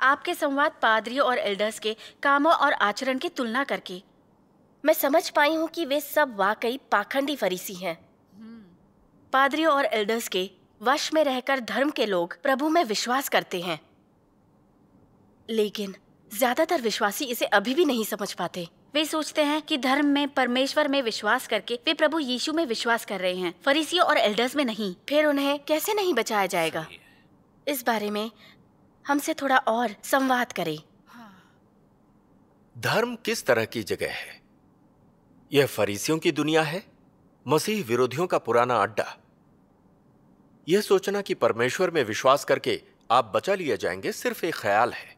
आपके संवाद पादरियों और एल्डर्स के कामों और आचरण की तुलना करके मैं समझ पाई हूँ कि वे सब वाकई पाखंडी फरीसी हैं। पादरियों और एल्डर्स के वश में रहकर धर्म के लोग प्रभु में विश्वास करते हैं, लेकिन ज्यादातर विश्वासी इसे अभी भी नहीं समझ पाते। वे सोचते हैं कि धर्म में परमेश्वर में विश्वास करके वे प्रभु यीशु में विश्वास कर रहे हैं, फरीसियों और एल्डर्स में नहीं। फिर उन्हें कैसे नहीं बचाया जाएगा? इस बारे में हमसे थोड़ा और संवाद करें। धर्म किस तरह की जगह है? यह फरीसियों की दुनिया है, मसीह विरोधियों का पुराना अड्डा। यह सोचना कि परमेश्वर में विश्वास करके आप बचा लिए जाएंगे सिर्फ एक ख्याल है।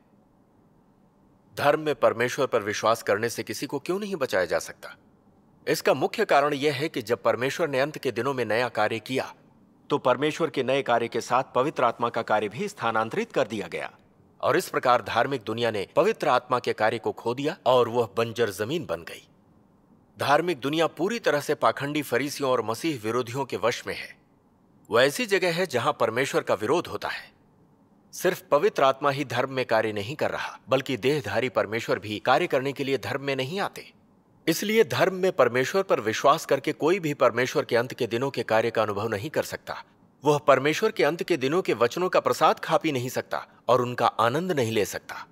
धर्म में परमेश्वर पर विश्वास करने से किसी को क्यों नहीं बचाया जा सकता? इसका मुख्य कारण यह है कि जब परमेश्वर ने अंत के दिनों में नया कार्य किया, तो परमेश्वर के नए कार्य के साथ पवित्र आत्मा का कार्य भी स्थानांतरित कर दिया गया, और इस प्रकार धार्मिक दुनिया ने पवित्र आत्मा के कार्य को खो दिया और वह बंजर जमीन बन गई। धार्मिक दुनिया पूरी तरह से पाखंडी फरीसियों और मसीह विरोधियों के वश में है। वह ऐसी जगह है जहां परमेश्वर का विरोध होता है। सिर्फ पवित्र आत्मा ही धर्म में कार्य नहीं कर रहा, बल्कि देहधारी परमेश्वर भी कार्य करने के लिए धर्म में नहीं आते। इसलिए धर्म में परमेश्वर पर विश्वास करके कोई भी परमेश्वर के अंत के दिनों के कार्य का अनुभव नहीं कर सकता। वह परमेश्वर के अंत के दिनों के वचनों का प्रसाद खा पी नहीं सकता और उनका आनंद नहीं ले सकता।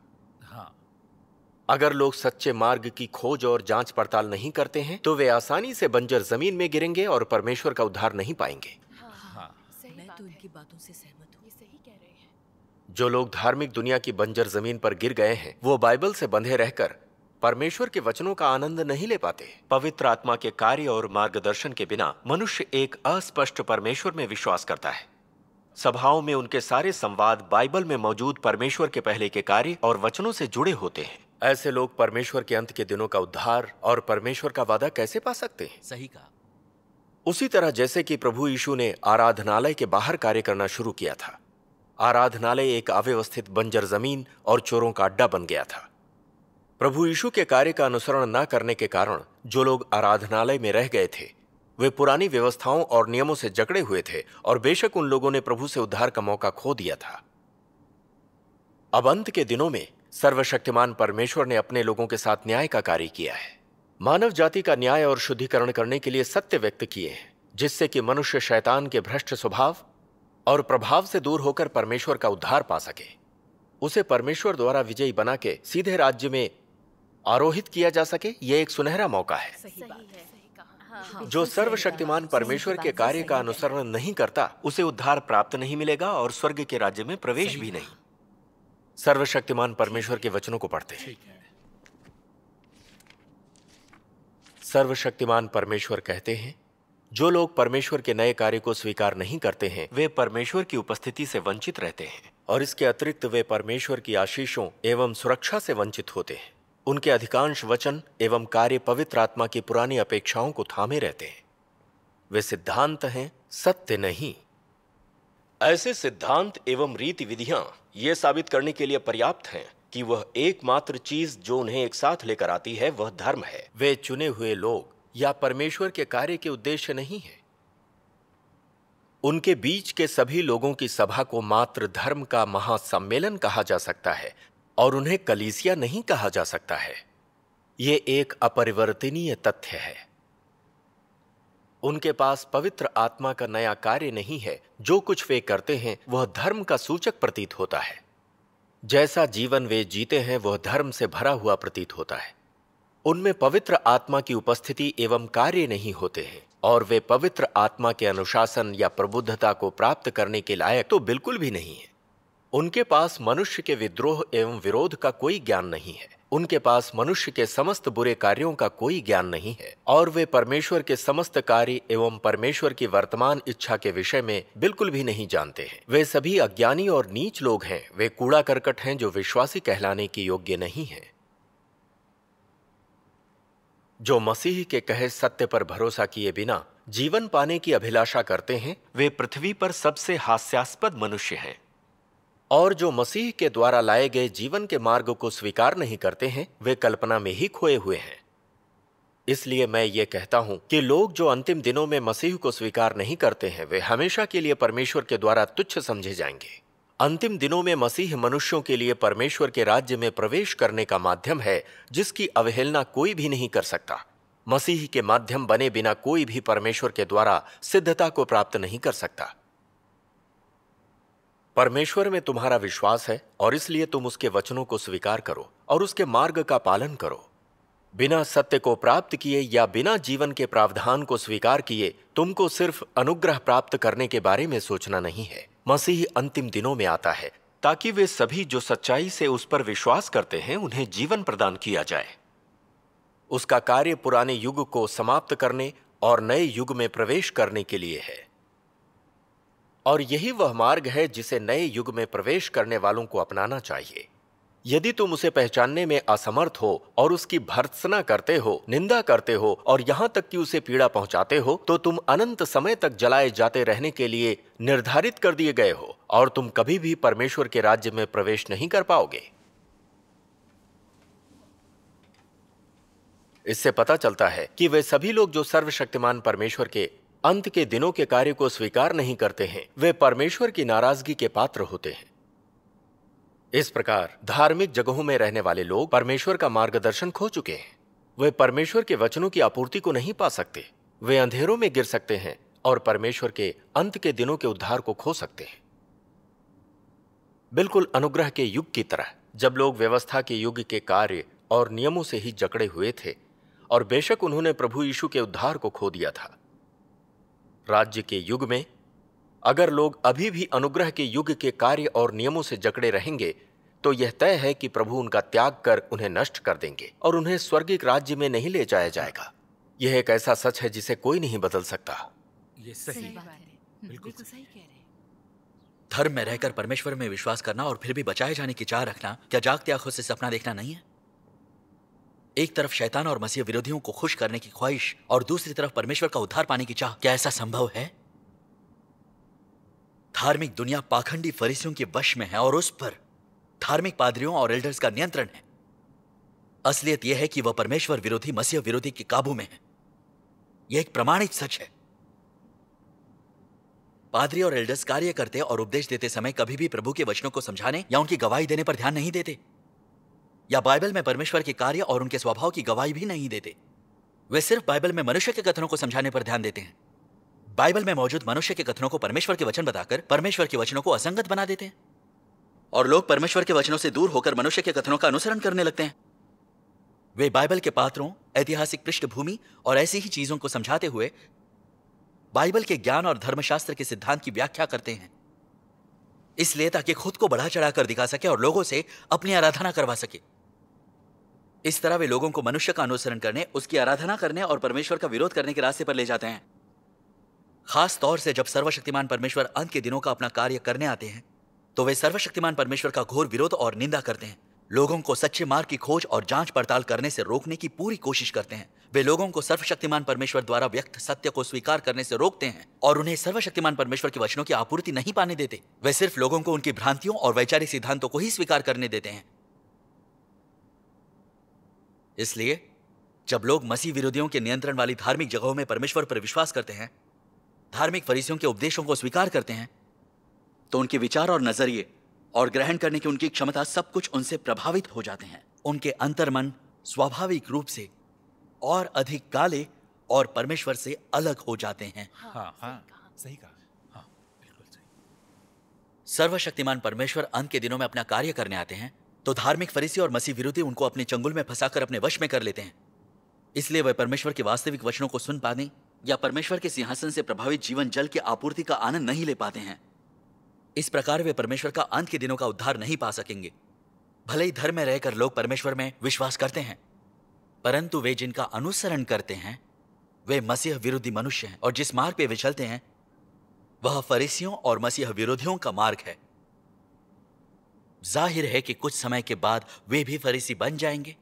अगर लोग सच्चे मार्ग की खोज और जांच पड़ताल नहीं करते हैं, तो वे आसानी से बंजर जमीन में गिरेंगे और परमेश्वर का उद्धार नहीं पाएंगे। मैं तो इनकी बातों से सहमत हूँ। सही कह रहे हैं। जो लोग धार्मिक दुनिया की बंजर जमीन पर गिर गए हैं, वो बाइबल से बंधे रहकर परमेश्वर के वचनों का आनंद नहीं ले पाते। पवित्र आत्मा के कार्य और मार्गदर्शन के बिना मनुष्य एक अस्पष्ट परमेश्वर में विश्वास करता है। सभाओं में उनके सारे संवाद बाइबल में मौजूद परमेश्वर के पहले के कार्य और वचनों से जुड़े होते हैं। ऐसे लोग परमेश्वर के अंत के दिनों का उद्धार और परमेश्वर का वादा कैसे पा सकते हैं? सही कहा। उसी तरह जैसे कि प्रभु यीशु ने आराधनालय के बाहर कार्य करना शुरू किया था, आराधनालय एक अव्यवस्थित बंजर जमीन और चोरों का अड्डा बन गया था। प्रभु यीशु के कार्य का अनुसरण न करने के कारण जो लोग आराधनालय में रह गए थे, वे पुरानी व्यवस्थाओं और नियमों से जकड़े हुए थे, और बेशक उन लोगों ने प्रभु से उद्धार का मौका खो दिया था। अब अंत के दिनों में सर्वशक्तिमान परमेश्वर ने अपने लोगों के साथ न्याय का कार्य किया है। मानव जाति का न्याय और शुद्धिकरण करने के लिए सत्य व्यक्त किए हैं, जिससे कि मनुष्य शैतान के भ्रष्ट स्वभाव और प्रभाव से दूर होकर परमेश्वर का उद्धार पा सके। उसे परमेश्वर द्वारा विजयी बना के सीधे राज्य में आरोहित किया जा सके। यह एक सुनहरा मौका है। जो सर्वशक्तिमान परमेश्वर के कार्य का अनुसरण नहीं करता, उसे उद्धार प्राप्त नहीं मिलेगा और स्वर्ग के राज्य में प्रवेश भी नहीं। सर्वशक्तिमान परमेश्वर के वचनों को पढ़ते हैं। सर्वशक्तिमान परमेश्वर कहते हैं, जो लोग परमेश्वर के नए कार्य को स्वीकार नहीं करते हैं, वे परमेश्वर की उपस्थिति से वंचित रहते हैं, और इसके अतिरिक्त वे परमेश्वर की आशीषों एवं सुरक्षा से वंचित होते हैं। उनके अधिकांश वचन एवं कार्य पवित्र आत्मा की पुरानी अपेक्षाओं को थामे रहते हैं। वे सिद्धांत हैं, सत्य नहीं। ऐसे सिद्धांत एवं रीति विधियां ये साबित करने के लिए पर्याप्त हैं कि वह एकमात्र चीज जो उन्हें एक साथ लेकर आती है वह धर्म है। वे चुने हुए लोग या परमेश्वर के कार्य के उद्देश्य नहीं है। उनके बीच के सभी लोगों की सभा को मात्र धर्म का महासम्मेलन कहा जा सकता है और उन्हें कलीसिया नहीं कहा जा सकता है। यह एक अपरिवर्तनीय तथ्य है। उनके पास पवित्र आत्मा का नया कार्य नहीं है। जो कुछ वे करते हैं वह धर्म का सूचक प्रतीत होता है। जैसा जीवन वे जीते हैं वह धर्म से भरा हुआ प्रतीत होता है। उनमें पवित्र आत्मा की उपस्थिति एवं कार्य नहीं होते हैं, और वे पवित्र आत्मा के अनुशासन या प्रबुद्धता को प्राप्त करने के लायक तो बिल्कुल भी नहीं है। उनके पास मनुष्य के विद्रोह एवं विरोध का कोई ज्ञान नहीं है। उनके पास मनुष्य के समस्त बुरे कार्यों का कोई ज्ञान नहीं है, और वे परमेश्वर के समस्त कार्य एवं परमेश्वर की वर्तमान इच्छा के विषय में बिल्कुल भी नहीं जानते हैं। वे सभी अज्ञानी और नीच लोग हैं। वे कूड़ा करकट हैं जो विश्वासी कहलाने के योग्य नहीं है। जो मसीह के कहे सत्य पर भरोसा किए बिना जीवन पाने की अभिलाषा करते हैं, वे पृथ्वी पर सबसे हास्यास्पद मनुष्य हैं। और जो मसीह के द्वारा लाए गए जीवन के मार्ग को स्वीकार नहीं करते हैं, वे कल्पना में ही खोए हुए हैं। इसलिए मैं ये कहता हूं कि लोग जो अंतिम दिनों में मसीह को स्वीकार नहीं करते हैं, वे हमेशा के लिए परमेश्वर के द्वारा तुच्छ समझे जाएंगे। अंतिम दिनों में मसीह मनुष्यों के लिए परमेश्वर के राज्य में प्रवेश करने का माध्यम है जिसकी अवहेलना कोई भी नहीं कर सकता। मसीह के माध्यम बने बिना कोई भी परमेश्वर के द्वारा सिद्धता को प्राप्त नहीं कर सकता। परमेश्वर में तुम्हारा विश्वास है और इसलिए तुम उसके वचनों को स्वीकार करो और उसके मार्ग का पालन करो। बिना सत्य को प्राप्त किए या बिना जीवन के प्रावधान को स्वीकार किए तुमको सिर्फ अनुग्रह प्राप्त करने के बारे में सोचना नहीं है। मसीह अंतिम दिनों में आता है ताकि वे सभी जो सच्चाई से उस पर विश्वास करते हैं उन्हें जीवन प्रदान किया जाए। उसका कार्य पुराने युग को समाप्त करने और नए युग में प्रवेश करने के लिए है, और यही वह मार्ग है जिसे नए युग में प्रवेश करने वालों को अपनाना चाहिए। यदि तुम उसे पहचानने में असमर्थ हो और उसकी भर्त्सना करते हो, निंदा करते हो और यहां तक कि उसे पीड़ा पहुंचाते हो, तो तुम अनंत समय तक जलाए जाते रहने के लिए निर्धारित कर दिए गए हो और तुम कभी भी परमेश्वर के राज्य में प्रवेश नहीं कर पाओगे। इससे पता चलता है कि वे सभी लोग जो सर्वशक्तिमान परमेश्वर के अंत के दिनों के कार्य को स्वीकार नहीं करते हैं, वे परमेश्वर की नाराजगी के पात्र होते हैं। इस प्रकार धार्मिक जगहों में रहने वाले लोग परमेश्वर का मार्गदर्शन खो चुके हैं। वे परमेश्वर के वचनों की आपूर्ति को नहीं पा सकते। वे अंधेरों में गिर सकते हैं और परमेश्वर के अंत के दिनों के उद्धार को खो सकते हैं। बिल्कुल अनुग्रह के युग की तरह, जब लोग व्यवस्था के युग के कार्य और नियमों से ही जकड़े हुए थे और बेशक उन्होंने प्रभु यीशु के उद्धार को खो दिया था। राज्य के युग में अगर लोग अभी भी अनुग्रह के युग के कार्य और नियमों से जकड़े रहेंगे तो यह तय है कि प्रभु उनका त्याग कर उन्हें नष्ट कर देंगे और उन्हें स्वर्गीय राज्य में नहीं ले जाया जाएगा। यह एक ऐसा सच है जिसे कोई नहीं बदल सकता। ये सही बात है। बिल्कुल सही कह रहे हैं। धर्म में रहकर परमेश्वर में विश्वास करना और फिर भी बचाए जाने की चाह रखना क्या जागती आंखों से सपना देखना नहीं है? एक तरफ शैतान और मसीह विरोधियों को खुश करने की ख्वाहिश और दूसरी तरफ परमेश्वर का उद्धार पाने की चाह, क्या ऐसा संभव है? धार्मिक दुनिया पाखंडी फरीसियों के वश में है और उस पर धार्मिक पादरियों और एल्डर्स का नियंत्रण है। असलियत यह है कि वह परमेश्वर विरोधी मसीह विरोधी के काबू में है। यह एक प्रमाणित सच है। पादरी और एल्डर्स कार्य करते और उपदेश देते समय कभी भी प्रभु के वचनों को समझाने या उनकी गवाही देने पर ध्यान नहीं देते, या बाइबल में परमेश्वर के कार्य और उनके स्वभाव की गवाही भी नहीं देते। वे सिर्फ बाइबल में मनुष्य के कथनों को समझाने पर ध्यान देते हैं। बाइबल में मौजूद मनुष्य के कथनों को परमेश्वर के वचन बताकर परमेश्वर के वचनों को असंगत बना देते हैं, और लोग परमेश्वर के वचनों से दूर होकर मनुष्य के कथनों का अनुसरण करने लगते हैं। वे बाइबल के पात्रों, ऐतिहासिक पृष्ठभूमि और ऐसी ही चीजों को समझाते हुए बाइबल के ज्ञान और धर्मशास्त्र के सिद्धांत की व्याख्या करते हैं, इसलिए ताकि खुद को बढ़ा चढ़ाकर दिखा सके और लोगों से अपनी आराधना करवा सके। इस तरह वे लोगों को मनुष्य का अनुसरण करने, उसकी आराधना करने और परमेश्वर का विरोध करने के रास्ते पर ले जाते हैं। खास तौर से जब सर्वशक्तिमान परमेश्वर अंत के दिनों का अपना कार्य करने आते हैं तो वे सर्वशक्तिमान परमेश्वर का घोर विरोध और निंदा करते हैं। लोगों को सच्चे मार्ग की खोज और जांच पड़ताल करने से रोकने की पूरी कोशिश करते हैं। वे लोगों को सर्वशक्तिमान परमेश्वर द्वारा व्यक्त सत्य को स्वीकार करने से रोकते हैं और उन्हें सर्वशक्तिमान परमेश्वर के वचनों की आपूर्ति नहीं पाने देते। वे सिर्फ लोगों को उनकी भ्रांतियों और वैचारिक सिद्धांतों को ही स्वीकार करने देते हैं। इसलिए जब लोग मसीह विरोधियों के नियंत्रण वाली धार्मिक जगहों में परमेश्वर पर विश्वास करते हैं, धार्मिक फरीसियों के उपदेशों को स्वीकार करते हैं, तो उनके विचार और नजरिए और ग्रहण करने की उनकी क्षमता सब कुछ उनसे प्रभावित हो जाते हैं। उनके अंतर्मन स्वाभाविक रूप से और अधिक काले और परमेश्वर से अलग हो जाते हैं। सही कहा। हाँ, बिल्कुल सही। सर्वशक्तिमान परमेश्वर अंत के दिनों में अपना कार्य करने आते हैं तो धार्मिक फरीसी और मसीह विरोधी उनको अपने चंगुल में फंसाकर अपने वश में कर लेते हैं। इसलिए वे परमेश्वर के वास्तविक वचनों को सुन पाने या परमेश्वर के सिंहासन से प्रभावित जीवन जल की आपूर्ति का आनंद नहीं ले पाते हैं। इस प्रकार वे परमेश्वर का अंत के दिनों का उद्धार नहीं पा सकेंगे। भले ही धर्म में रहकर लोग परमेश्वर में विश्वास करते हैं, परंतु वे जिनका अनुसरण करते हैं वे मसीह विरोधी मनुष्य हैं, और जिस मार्ग पे वे चलते हैं वह फरीसियों और मसीह विरोधियों का मार्ग है। जाहिर है कि कुछ समय के बाद वे भी फरीसी बन जाएंगे।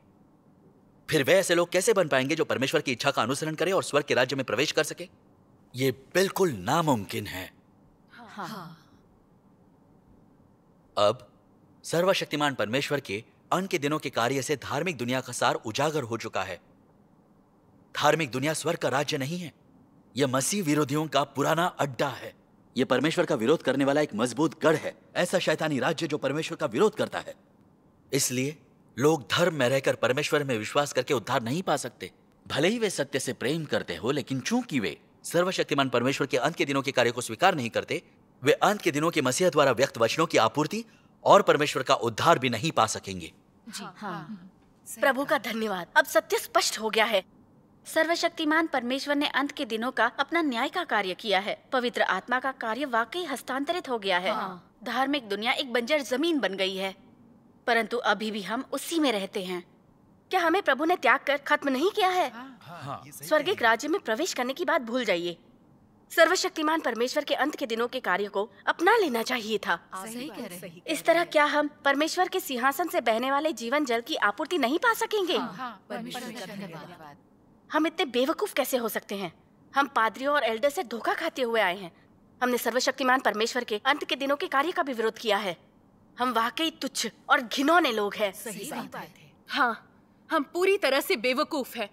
फिर वे ऐसे लोग कैसे बन पाएंगे जो परमेश्वर की इच्छा का अनुसरण करें और स्वर्ग के राज्य में प्रवेश कर सके? ये बिल्कुल नामुमकिन है। हाँ। अब सर्वशक्तिमान परमेश्वर के अंत के दिनों के कार्य से धार्मिक दुनिया का सार उजागर हो चुका है। धार्मिक दुनिया स्वर्ग का राज्य नहीं है, यह मसीह विरोधियों का पुराना अड्डा है। ये परमेश्वर का विरोध करने वाला एक मजबूत गढ़ है, ऐसा शैतानी राज्य जो परमेश्वर का विरोध करता है। इसलिए लोग धर्म में रहकर परमेश्वर में विश्वास करके उद्धार नहीं पा सकते। भले ही वे सत्य से प्रेम करते हो, लेकिन चूंकि वे सर्वशक्तिमान परमेश्वर के अंत के दिनों के कार्य को स्वीकार नहीं करते, वे अंत के दिनों के मसीह द्वारा व्यक्त वचनों की आपूर्ति और परमेश्वर का उद्धार भी नहीं पा सकेंगे। प्रभु का धन्यवाद, अब सत्य स्पष्ट हो गया है। सर्वशक्तिमान परमेश्वर ने अंत के दिनों का अपना न्याय का कार्य किया है। पवित्र आत्मा का कार्य वाकई हस्तांतरित हो गया है। धार्मिक दुनिया एक बंजर जमीन बन गई है, परंतु अभी भी हम उसी में रहते हैं। क्या हमें प्रभु ने त्याग कर खत्म नहीं किया है? स्वर्गिक राज्य में प्रवेश करने की बात भूल जाइए। सर्वशक्तिमान परमेश्वर के अंत के दिनों के कार्य को अपना लेना चाहिए था। सही कह रहे हैं। इस तरह क्या हम परमेश्वर के सिंहासन से बहने वाले जीवन जल की आपूर्ति नहीं पा सकेंगे? परमेश्वर का धन्यवाद। हम इतने बेवकूफ कैसे हो सकते हैं? हम पादरियों और एल्डर से धोखा खाते हुए आए हैं। हमने सर्वशक्तिमान परमेश्वर के अंत के दिनों के कार्य का भी विरोध किया है। हम वाकई तुच्छ और घिनौने लोग हैं। सही बात है। हाँ, हम पूरी तरह से बेवकूफ हैं।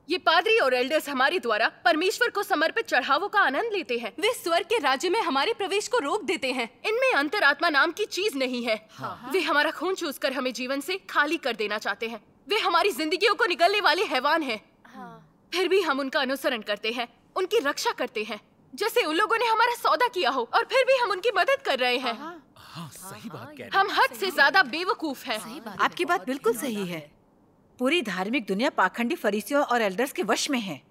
ये पादरी और एल्डर्स हमारे द्वारा परमेश्वर को समर्पित चढ़ावों का आनंद लेते हैं। वे स्वर्ग के राज्य में हमारे प्रवेश को रोक देते हैं। इनमें अंतरात्मा नाम की चीज नहीं है। वे हमारा खून चूसकर हमें जीवन से खाली कर देना चाहते हैं। वे हमारी जिंदगियों को निगलने वाले हैवान हैं। फिर भी हम उनका अनुसरण करते हैं, उनकी रक्षा करते हैं, जैसे उन लोगों ने हमारा सौदा किया हो, और फिर भी हम उनकी मदद कर रहे हैं। हाँ, सही बात कह रहे हम हद से ज्यादा बेवकूफ हैं। आपकी बात बिल्कुल सही है। पूरी धार्मिक दुनिया पाखंडी फरीसियों और एल्डर्स के वश में है।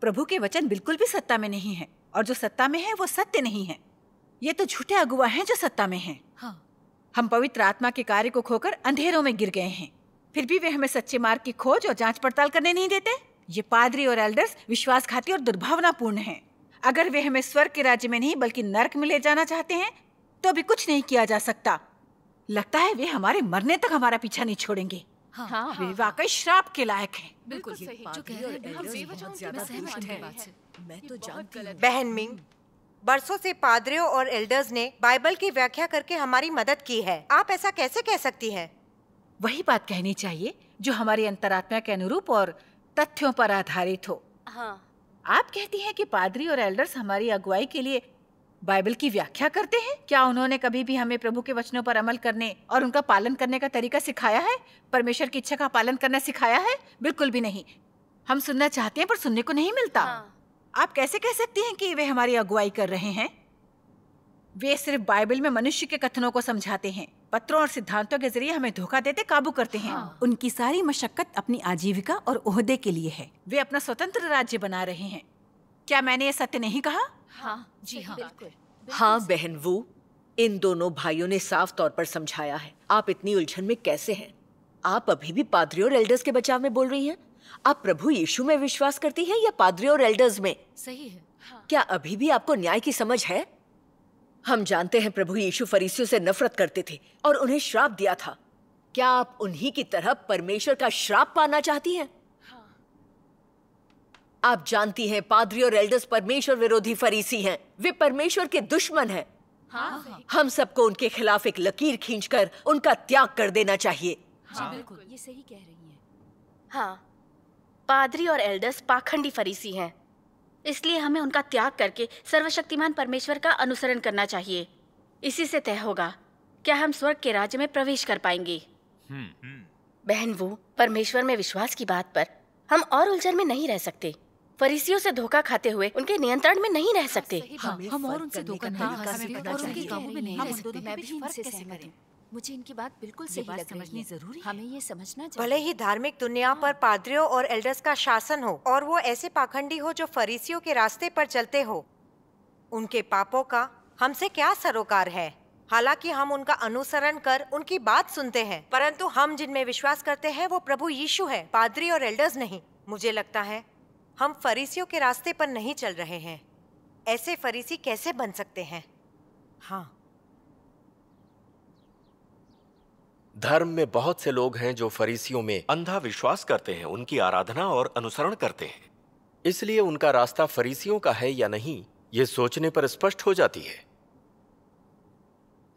प्रभु के वचन बिल्कुल भी सत्ता में नहीं है, और जो सत्ता में है वो सत्य नहीं है। ये तो झूठे अगुआ हैं जो सत्ता में हैं। हम पवित्र आत्मा के कार्य को खोकर अंधेरों में गिर गए हैं, फिर भी वे हमें सच्चे मार्ग की खोज और जांच पड़ताल करने नहीं देते। ये पादरी और एल्डर्स विश्वासघाती और दुर्भावनापूर्ण हैं। अगर वे हमें स्वर्ग के राज्य में नहीं बल्कि नर्क में ले जाना चाहते हैं तो अभी कुछ नहीं किया जा सकता। लगता है वे हमारे मरने तक हमारा पीछा नहीं छोड़ेंगे। वे वाकई श्राप के लायक हैं। बिल्कुल सही। जो कह रहे हैं हम बेवजह उनकी सहमत हैं। मैं तो जानती हूँ। बहन मिंग, बरसों से पादरियों और एल्डर्स ने बाइबल की व्याख्या करके हमारी मदद की है। आप ऐसा कैसे कह सकती हैं? वही बात कहनी चाहिए जो हमारी अंतरात्मा के अनुरूप और तथ्यों पर आधारित हो। आप कहती हैं कि पादरी और एल्डर्स हमारी अगुवाई के लिए बाइबल की व्याख्या करते हैं। क्या उन्होंने कभी भी हमें प्रभु के वचनों पर अमल करने और उनका पालन करने का तरीका सिखाया है? परमेश्वर की इच्छा का पालन करना सिखाया है? बिल्कुल भी नहीं। हम सुनना चाहते हैं पर सुनने को नहीं मिलता। आप कैसे कह सकती हैं कि वे हमारी अगुवाई कर रहे हैं? वे सिर्फ बाइबल में मनुष्य के कथनों को समझाते हैं, पत्रों और सिद्धांतों के जरिए हमें धोखा देते काबू करते हैं। उनकी सारी मशक्कत अपनी आजीविका और ओहदे के लिए है। वे अपना स्वतंत्र राज्य बना रहे हैं। क्या मैंने ये सत्य नहीं कहा? जी हाँ, हाँ बहन वू, इन दोनों भाइयों ने साफ तौर पर समझाया है। आप इतनी उलझन में कैसे हैं? आप अभी भी पादरी और एल्डर्स के बचाव में बोल रही हैं? आप प्रभु यीशु में विश्वास करती हैं या पादरी और एल्डर्स में? सही है। क्या अभी भी आपको न्याय की समझ है? हम जानते हैं प्रभु यीशु फरीसियों से नफरत करते थे और उन्हें श्राप दिया था। क्या आप उन्हीं की तरह परमेश्वर का श्राप पाना चाहती हैं? आप जानती हैं पादरी और एल्डर्स परमेश्वर विरोधी फरीसी हैं। वे परमेश्वर के दुश्मन हैं। हम सबको उनके खिलाफ एक लकीर खींचकर उनका त्याग कर देना चाहिए। बिल्कुल, ये सही कह रही हैं। हाँ, पादरी और एल्डर्स पाखंडी फरीसी हैं, इसलिए हमें उनका त्याग करके सर्वशक्तिमान परमेश्वर का अनुसरण करना चाहिए। इसी से तय होगा क्या हम स्वर्ग के राज्य में प्रवेश कर पाएंगे। बहन वो, परमेश्वर में विश्वास की बात पर हम और उलझन में नहीं रह सकते। फरीसियों से धोखा खाते हुए उनके नियंत्रण में नहीं रह सकते। हम और उनसे धोखा नहीं खा सकते और उनके काबू में नहीं रह सकते। मैं भी इनसे सहमत हूँ। मुझे इनकी बात बिल्कुल सही लग रही है। हमें ये समझना चाहिए। भले ही धार्मिक दुनिया पर पादरियों और एल्डर्स का शासन हो और वो ऐसे पाखंडी हो जो फरीसियों के रास्ते पर चलते हो, उनके पापों का हमसे क्या सरोकार है। हालांकि हम उनका अनुसरण कर उनकी बात सुनते हैं, परंतु हम जिनमें विश्वास करते हैं वो प्रभु यीशु है, पादरी और एल्डर्स नहीं। मुझे लगता है हम फरीसियों के रास्ते पर नहीं चल रहे हैं। ऐसे फरीसी कैसे बन सकते हैं? हाँ, धर्म में बहुत से लोग हैं जो फरीसियों में अंधा विश्वास करते हैं, उनकी आराधना और अनुसरण करते हैं। इसलिए उनका रास्ता फरीसियों का है या नहीं, ये सोचने पर स्पष्ट हो जाती है।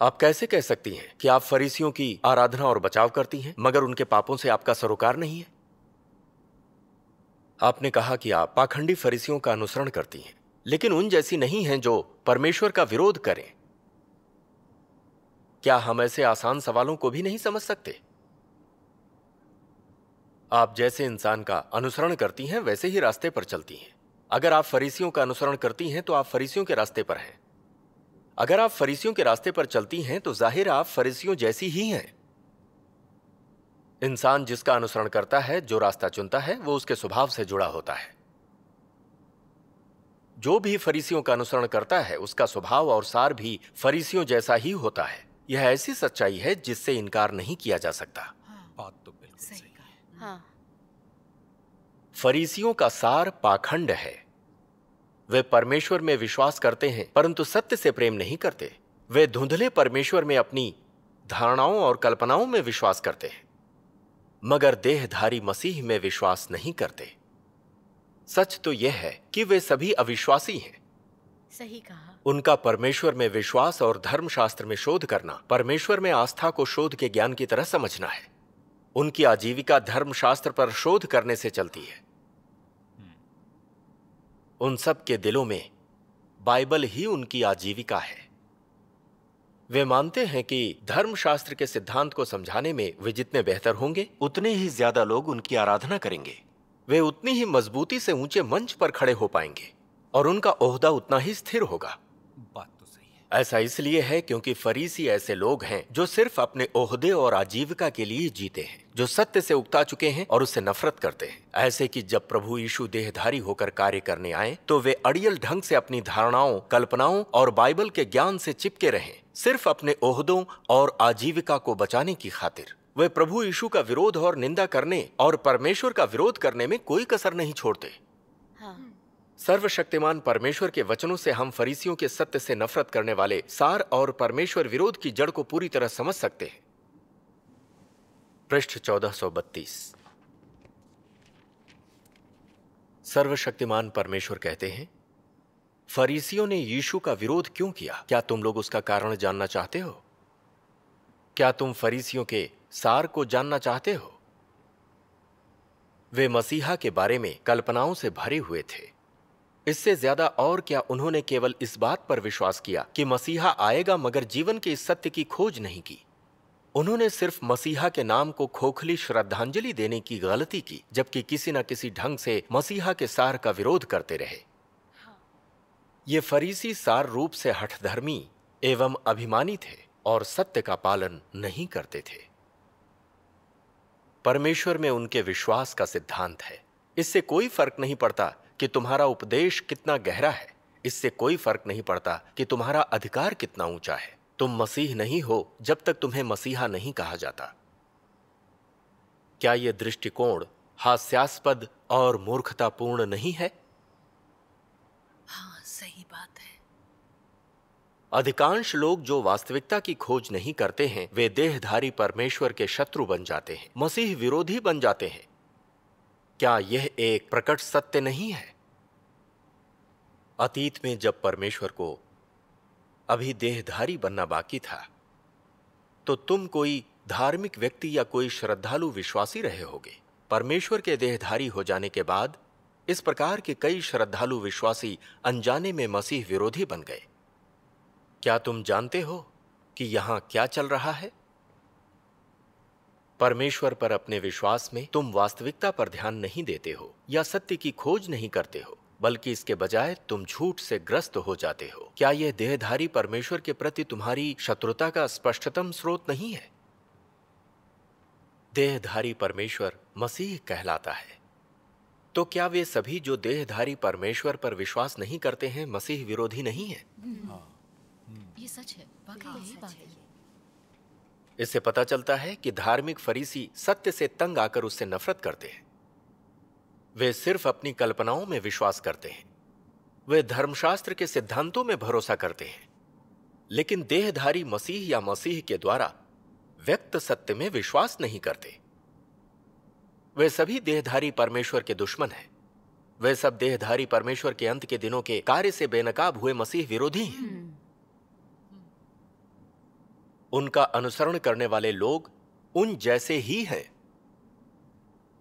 आप कैसे कह सकती हैं कि आप फरीसियों की आराधना और बचाव करती हैं मगर उनके पापों से आपका सरोकार नहीं है? आपने कहा कि आप पाखंडी फरीसियों का अनुसरण करती हैं, लेकिन उन जैसी नहीं हैं जो परमेश्वर का विरोध करें। क्या हम ऐसे आसान सवालों को भी नहीं समझ सकते? आप जैसे इंसान का अनुसरण करती हैं वैसे ही रास्ते पर चलती हैं। अगर आप फरीसियों का अनुसरण करती हैं तो आप फरीसियों के रास्ते पर हैं। अगर आप फरीसियों के रास्ते पर चलती हैं तो जाहिर आप फरीसियों जैसी ही हैं। इंसान जिसका अनुसरण करता है, जो रास्ता चुनता है, वो उसके स्वभाव से जुड़ा होता है। जो भी फरीसियों का अनुसरण करता है उसका स्वभाव और सार भी फरीसियों जैसा ही होता है। यह ऐसी सच्चाई है जिससे इनकार नहीं किया जा सकता। बात तो बिल्कुल सही है। हाँ। फरीसियों का सार पाखंड है। वे परमेश्वर में विश्वास करते हैं परंतु सत्य से प्रेम नहीं करते। वे धुंधले परमेश्वर में अपनी धारणाओं और कल्पनाओं में विश्वास करते हैं, मगर देहधारी मसीह में विश्वास नहीं करते। सच तो यह है कि वे सभी अविश्वासी हैं। सही कहा। उनका परमेश्वर में विश्वास और धर्मशास्त्र में शोध करना परमेश्वर में आस्था को शोध के ज्ञान की तरह समझना है। उनकी आजीविका धर्मशास्त्र पर शोध करने से चलती है। उन सब के दिलों में बाइबल ही उनकी आजीविका है। वे मानते हैं कि धर्मशास्त्र के सिद्धांत को समझाने में वे जितने बेहतर होंगे उतने ही ज्यादा लोग उनकी आराधना करेंगे। वे उतनी ही मजबूती से ऊंचे मंच पर खड़े हो पाएंगे और उनका ओहदा उतना ही स्थिर होगा। बात तो सही है। ऐसा इसलिए है क्योंकि फरीसी ऐसे लोग हैं जो सिर्फ अपने ओहदे और आजीविका के लिए जीते हैं, जो सत्य से उकता चुके हैं और उससे नफरत करते हैं। ऐसे कि जब प्रभु यीशु देहधारी होकर कार्य करने आए तो वे अड़ियल ढंग से अपनी धारणाओं, कल्पनाओं और बाइबल के ज्ञान से चिपके रहें, सिर्फ अपने ओहदों और आजीविका को बचाने की खातिर। वे प्रभु यीशु का विरोध और निंदा करने और परमेश्वर का विरोध करने में कोई कसर नहीं छोड़ते। हाँ। सर्वशक्तिमान परमेश्वर के वचनों से हम फरीसियों के सत्य से नफरत करने वाले सार और परमेश्वर विरोध की जड़ को पूरी तरह समझ सकते हैं। पृष्ठ 1432। सर्वशक्तिमान परमेश्वर कहते हैं, फरीसियों ने यीशु का विरोध क्यों किया? क्या तुम लोग उसका कारण जानना चाहते हो? क्या तुम फरीसियों के सार को जानना चाहते हो? वे मसीहा के बारे में कल्पनाओं से भरे हुए थे। इससे ज्यादा और क्या उन्होंने केवल इस बात पर विश्वास किया कि मसीहा आएगा, मगर जीवन के इस सत्य की खोज नहीं की। उन्होंने सिर्फ मसीहा के नाम को खोखली श्रद्धांजलि देने की गलती की, जबकि किसी न किसी ढंग से मसीहा के सार का विरोध करते रहे। ये फरीसी सार रूप से हठधर्मी एवं अभिमानी थे और सत्य का पालन नहीं करते थे। परमेश्वर में उनके विश्वास का सिद्धांत है। इससे कोई फर्क नहीं पड़ता कि तुम्हारा उपदेश कितना गहरा है। इससे कोई फर्क नहीं पड़ता कि तुम्हारा अधिकार कितना ऊंचा है। तुम मसीह नहीं हो जब तक तुम्हें मसीहा नहीं कहा जाता। क्या यह दृष्टिकोण हास्यास्पद और मूर्खतापूर्ण नहीं है? हाँ, सही बात है। अधिकांश लोग जो वास्तविकता की खोज नहीं करते हैं वे देहधारी परमेश्वर के शत्रु बन जाते हैं, मसीह विरोधी बन जाते हैं। क्या यह एक प्रकट सत्य नहीं है? अतीत में जब परमेश्वर को अभी देहधारी बनना बाकी था तो तुम कोई धार्मिक व्यक्ति या कोई श्रद्धालु विश्वासी रहे होगे। परमेश्वर के देहधारी हो जाने के बाद इस प्रकार के कई श्रद्धालु विश्वासी अनजाने में मसीह विरोधी बन गए। क्या तुम जानते हो कि यहां क्या चल रहा है? परमेश्वर पर अपने विश्वास में तुम वास्तविकता पर ध्यान नहीं देते हो या सत्य की खोज नहीं करते हो, बल्कि इसके बजाय तुम झूठ से ग्रस्त हो जाते हो। क्या यह देहधारी परमेश्वर के प्रति तुम्हारी शत्रुता का स्पष्टतम स्रोत नहीं है? देहधारी परमेश्वर मसीह कहलाता है। तो क्या वे सभी जो देहधारी परमेश्वर पर विश्वास नहीं करते हैं मसीह विरोधी नहीं है? ये सच है, वाकई यही बात है। इससे पता चलता है कि धार्मिक फरीसी सत्य से तंग आकर उससे नफरत करते हैं। वे सिर्फ अपनी कल्पनाओं में विश्वास करते हैं। वे धर्मशास्त्र के सिद्धांतों में भरोसा करते हैं, लेकिन देहधारी मसीह या मसीह के द्वारा व्यक्त सत्य में विश्वास नहीं करते। वे सभी देहधारी परमेश्वर के दुश्मन हैं। वे सब देहधारी परमेश्वर के अंत के दिनों के कार्य से बेनकाब हुए मसीह विरोधी हैं। उनका अनुसरण करने वाले लोग उन जैसे ही हैं।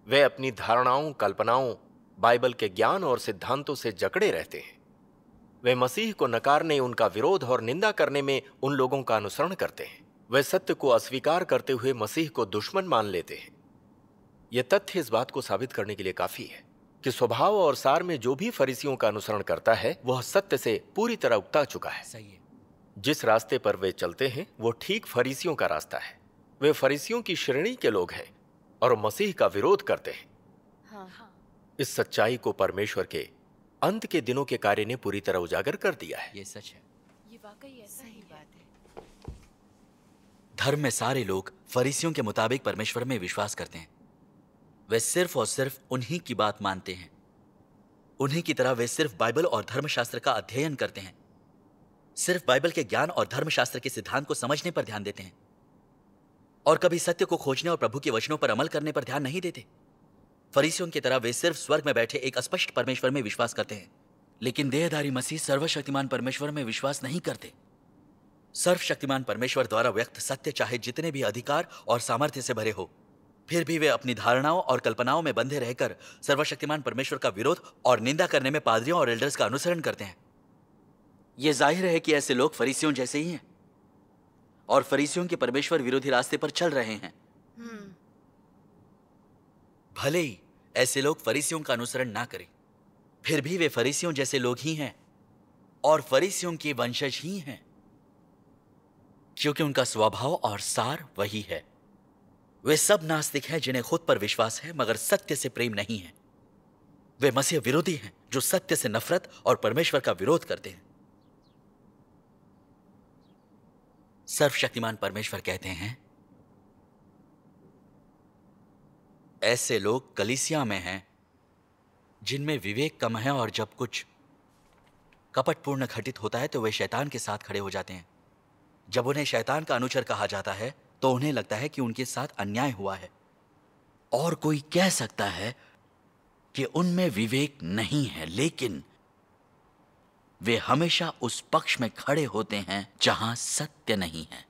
वे अपनी धारणाओं, कल्पनाओं, बाइबल के ज्ञान और सिद्धांतों से जकड़े रहते हैं। वे मसीह को नकारने, उनका विरोध और निंदा करने में उन लोगों का अनुसरण करते हैं। वे सत्य को अस्वीकार करते हुए मसीह को दुश्मन मान लेते हैं। यह तथ्य इस बात को साबित करने के लिए काफी है कि स्वभाव और सार में जो भी फरीसियों का अनुसरण करता है वह सत्य से पूरी तरह उकता चुका है। सही है। जिस रास्ते पर वे चलते हैं वो ठीक फरीसियों का रास्ता है। वे फरीसियों की श्रेणी के लोग हैं और मसीह का विरोध करते हैं। इस सच्चाई को परमेश्वर के अंत के दिनों के कार्य ने पूरी तरह उजागर कर दिया है। ये सच है। ये वाकई ऐसा ही बात है। धर्म में सारे लोग फरीसियों के मुताबिक परमेश्वर में विश्वास करते हैं। वे सिर्फ और सिर्फ उन्हीं की बात मानते हैं। उन्हीं की तरह वे सिर्फ बाइबल और धर्मशास्त्र का अध्ययन करते हैं। सिर्फ बाइबल के ज्ञान और धर्मशास्त्र के सिद्धांत को समझने पर ध्यान देते हैं और कभी सत्य को खोजने और प्रभु के वचनों पर अमल करने पर ध्यान नहीं देते। फरीसियों की तरह वे सिर्फ स्वर्ग में बैठे एक अस्पष्ट परमेश्वर में विश्वास करते हैं, लेकिन देहधारी मसीह सर्वशक्तिमान परमेश्वर में विश्वास नहीं करते। सर्वशक्तिमान परमेश्वर द्वारा व्यक्त सत्य चाहे जितने भी अधिकार और सामर्थ्य से भरे हो, फिर भी वे अपनी धारणाओं और कल्पनाओं में बंधे रहकर सर्वशक्तिमान परमेश्वर का विरोध और निंदा करने में पादरियों और एल्डर्स का अनुसरण करते हैं। यह जाहिर है कि ऐसे लोग फरीसियों जैसे ही हैं और फरीसियों के परमेश्वर विरोधी रास्ते पर चल रहे हैं। भले ही ऐसे लोग फरीसियों का अनुसरण ना करें, फिर भी वे फरीसियों जैसे लोग ही हैं और फरीसियों के वंशज ही हैं, क्योंकि उनका स्वभाव और सार वही है। वे सब नास्तिक हैं जिन्हें खुद पर विश्वास है मगर सत्य से प्रेम नहीं है। वे मसीह विरोधी हैं जो सत्य से नफरत और परमेश्वर का विरोध करते हैं। सर्वशक्तिमान परमेश्वर कहते हैं, ऐसे लोग कलीसिया में हैं जिनमें विवेक कम है और जब कुछ कपटपूर्ण घटित होता है तो वे शैतान के साथ खड़े हो जाते हैं। जब उन्हें शैतान का अनुचर कहा जाता है तो उन्हें लगता है कि उनके साथ अन्याय हुआ है और कोई कह सकता है कि उनमें विवेक नहीं है, लेकिन वे हमेशा उस पक्ष में खड़े होते हैं जहां सत्य नहीं है।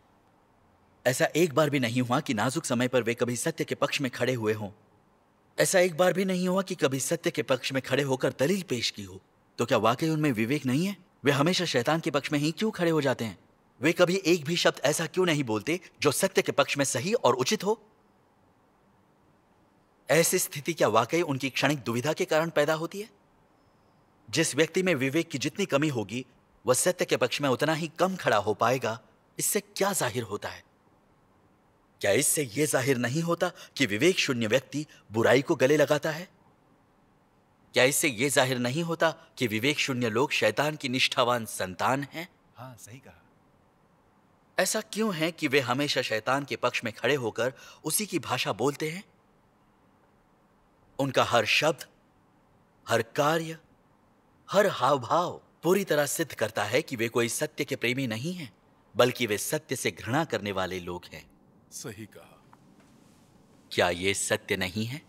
ऐसा एक बार भी नहीं हुआ कि नाजुक समय पर वे कभी सत्य के पक्ष में खड़े हुए हों। ऐसा एक बार भी नहीं हुआ कि कभी सत्य के पक्ष में खड़े होकर दलील पेश की हो। तो क्या वाकई उनमें विवेक नहीं है? वे हमेशा शैतान के पक्ष में ही क्यों खड़े हो जाते हैं? वे कभी एक भी शब्द ऐसा क्यों नहीं बोलते जो सत्य के पक्ष में सही और उचित हो? ऐसी स्थिति क्या वाकई उनकी क्षणिक दुविधा के कारण पैदा होती है? जिस व्यक्ति में विवेक की जितनी कमी होगी वह सत्य के पक्ष में उतना ही कम खड़ा हो पाएगा। इससे क्या जाहिर होता है? क्या इससे यह जाहिर नहीं होता कि विवेक शून्य व्यक्ति बुराई को गले लगाता है? क्या इससे यह जाहिर नहीं होता कि विवेक शून्य लोग शैतान की निष्ठावान संतान हैं? हाँ, सही कहा। ऐसा क्यों है कि वे हमेशा शैतान के पक्ष में खड़े होकर उसी की भाषा बोलते हैं? उनका हर शब्द, हर कार्य, हर हाव भाव पूरी तरह सिद्ध करता है कि वे कोई सत्य के प्रेमी नहीं हैं, बल्कि वे सत्य से घृणा करने वाले लोग हैं। सही कहा। क्या ये सत्य नहीं है?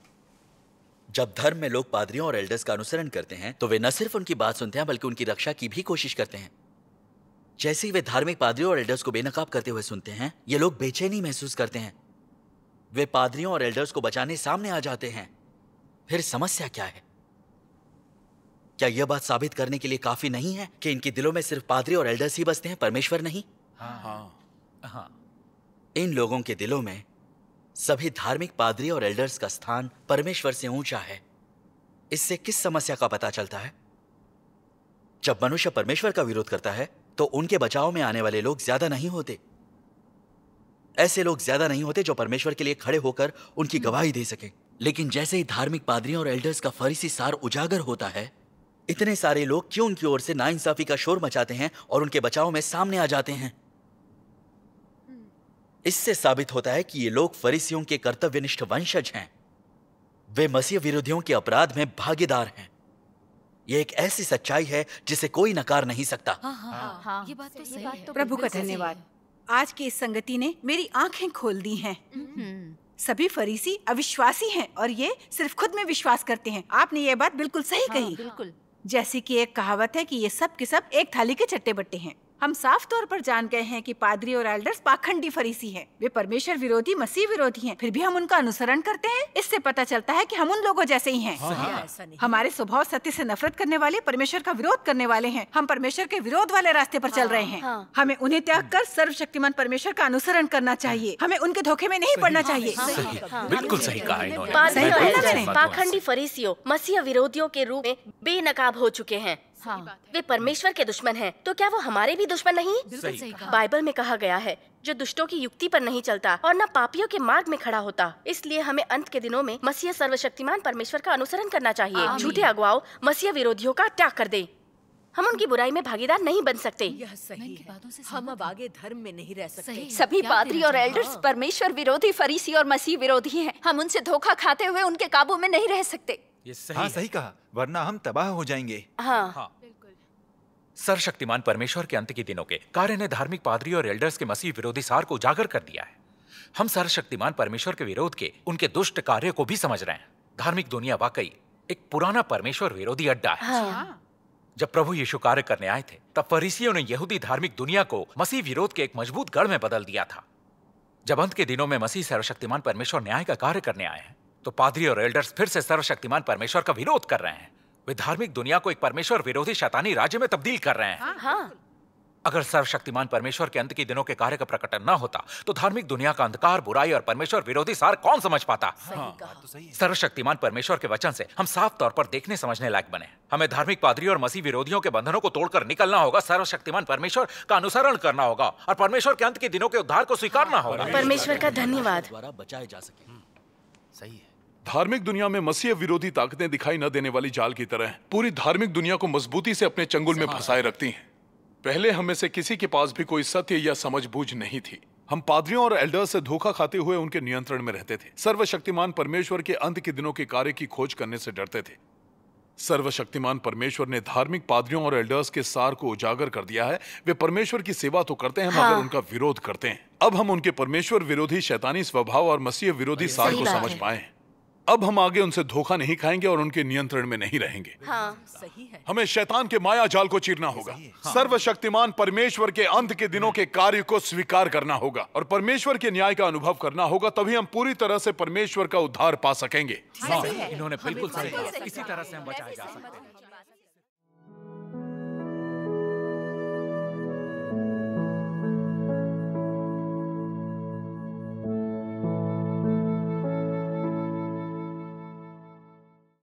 जब धर्म में लोग पादरियों और एल्डर्स का अनुसरण करते हैं तो वे न सिर्फ उनकी बात सुनते हैं बल्कि उनकी रक्षा की भी कोशिश करते हैं। जैसे ही वे धार्मिक पादरियों और एल्डर्स को बेनकाब करते हुए सुनते हैं, ये लोग बेचैनी महसूस करते हैं। वे पादरियों और एल्डर्स को बचाने सामने आ जाते हैं। फिर समस्या क्या है? क्या यह बात साबित करने के लिए काफी नहीं है कि इनके दिलों में सिर्फ पादरी और एल्डर्स ही बसते हैं, परमेश्वर नहीं? हाँ। इन लोगों के दिलों में सभी धार्मिक पादरी और एल्डर्स का स्थान परमेश्वर से ऊंचा है। इससे किस समस्या का पता चलता है? जब मनुष्य परमेश्वर का विरोध करता है तो उनके बचाव में आने वाले लोग ज्यादा नहीं होते। ऐसे लोग ज्यादा नहीं होते जो परमेश्वर के लिए खड़े होकर उनकी गवाही दे सकें। लेकिन जैसे ही धार्मिक पादरियों और एल्डर्स का फरीसी सार उजागर होता है, इतने सारे लोग क्यों उनकी ओर से नाइंसाफी का शोर मचाते हैं और उनके बचाव में सामने आ जाते हैं। इससे साबित होता है कि ये लोग फरीसियों के कर्तव्यनिष्ठ वंशज हैं। वे मसीह विरोधियों के अपराध में भागीदार हैं। यह एक ऐसी सच्चाई है जिसे कोई नकार नहीं सकता। हाँ, ये बात तो सही है। प्रभु का धन्यवाद। आज की इस संगति ने मेरी आंखें खोल दी हैं। सभी फरीसी अविश्वासी हैं और ये सिर्फ खुद में विश्वास करते हैं। आपने ये बात बिल्कुल सही कही। बिल्कुल। जैसे कि एक कहावत है कि ये सब के सब एक थाली के चट्टे बट्टे हैं। हम साफ तौर पर जान गए हैं कि पादरी और एल्डर्स पाखंडी फरीसी हैं। वे परमेश्वर विरोधी, मसीह विरोधी हैं। फिर भी हम उनका अनुसरण करते हैं। इससे पता चलता है कि हम उन लोगों जैसे ही हैं। ऐसा नहीं। हमारे स्वभाव सत्य से नफरत करने वाले, परमेश्वर का विरोध करने वाले हैं। हम परमेश्वर के विरोध वाले रास्ते पर चल रहे हैं। हमें उन्हें त्याग कर सर्वशक्तिमान परमेश्वर का अनुसरण करना चाहिए। हमें उनके धोखे में नहीं पड़ना चाहिए। बिल्कुल सही कहा इन्होंने। पादरी और सही एल्डर्स कहा मैंने। पाखंडी फरीसियों, मसीह विरोधियों के रूप में बेनकाब हो चुके हैं। वे परमेश्वर के दुश्मन हैं, तो क्या वो हमारे भी दुश्मन नहीं? बाइबल में कहा गया है, जो दुष्टों की युक्ति पर नहीं चलता और न पापियों के मार्ग में खड़ा होता। इसलिए हमें अंत के दिनों में मसीह सर्वशक्तिमान परमेश्वर का अनुसरण करना चाहिए। झूठे अगुवाओं, मसीह विरोधियों का त्याग कर दे। हम उनकी बुराई में भागीदार नहीं बन सकते। यह सही है। हम अब आगे धर्म में नहीं रह सकते। सभी पादरी और एल्डर्स परमेश्वर विरोधी, फरीसी और मसीह विरोधी हैं। हम उनसे धोखा खाते हुए उनके काबू में नहीं रह सकते। ये सही हाँ है। सही कहा, वरना हम तबाह हो जाएंगे। हाँ, सर्वशक्तिमान परमेश्वर के अंत के दिनों के कार्य ने धार्मिक पादरी और एल्डर्स के मसीह विरोधी सार को उजागर कर दिया है। हम सर्वशक्तिमान परमेश्वर के विरोध के उनके दुष्ट कार्य को भी समझ रहे हैं। धार्मिक दुनिया वाकई एक पुराना परमेश्वर विरोधी अड्डा है। जब प्रभु यीशु कार्य करने आए थे, तब फरीसियों ने यहूदी धार्मिक दुनिया को मसीह विरोध के एक मजबूत गढ़ में बदल दिया था। जब अंत के दिनों में मसीह सर्वशक्तिमान परमेश्वर न्याय का कार्य करने आए हैं, तो पादरी और एल्डर्स फिर से सर्वशक्तिमान परमेश्वर का विरोध कर रहे हैं। वे धार्मिक दुनिया को एक परमेश्वर विरोधी शैतानी राज्य में तब्दील कर रहे हैं। अगर सर्वशक्तिमान परमेश्वर के अंत के दिनों के कार्य का प्रकटन न होता, तो धार्मिक दुनिया का अंधकार, बुराई और परमेश्वर विरोधी सार कौन समझ पाता? सर्वशक्तिमान परमेश्वर के वचन से हम साफ तौर पर देखने समझने लायक बने। हमें धार्मिक पादरी और मसीह विरोधियों के बंधनों को तोड़कर निकलना होगा, सर्वशक्तिमान परमेश्वर का अनुसरण करना होगा और परमेश्वर के अंत के दिनों के उद्धार को स्वीकारना होगा। परमेश्वर का धन्यवाद। द्वारा बचाए जा सके। सही है। धार्मिक दुनिया में मसीह विरोधी ताकतें दिखाई न देने वाली जाल की तरह पूरी धार्मिक दुनिया को मजबूती से अपने चंगुल में फंसाए रखती हैं। पहले हम में से किसी के पास भी कोई सत्य या समझबूझ नहीं थी। हम पादरियों और एल्डर्स से धोखा खाते हुए उनके नियंत्रण में रहते थे। सर्वशक्तिमान परमेश्वर के अंत के दिनों के कार्य की खोज करने से डरते थे। सर्वशक्तिमान परमेश्वर ने धार्मिक पादरियों और एल्डर्स के सार को उजागर कर दिया है। वे परमेश्वर की सेवा तो करते हैं, मगर उनका विरोध करते हैं। अब हम उनके परमेश्वर विरोधी शैतानी स्वभाव और मसीह विरोधी सार को समझ पाए। अब हम आगे उनसे धोखा नहीं खाएंगे और उनके नियंत्रण में नहीं रहेंगे। सही है। हमें शैतान के माया जाल को चीरना होगा। सर्वशक्तिमान परमेश्वर के अंत के दिनों के कार्य को स्वीकार करना होगा और परमेश्वर के न्याय का अनुभव करना होगा। तभी हम पूरी तरह से परमेश्वर का उद्धार पा सकेंगे। इन्होंने बिल्कुल सही कहा। इसी तरह से हम बचाए जा सकते हैं।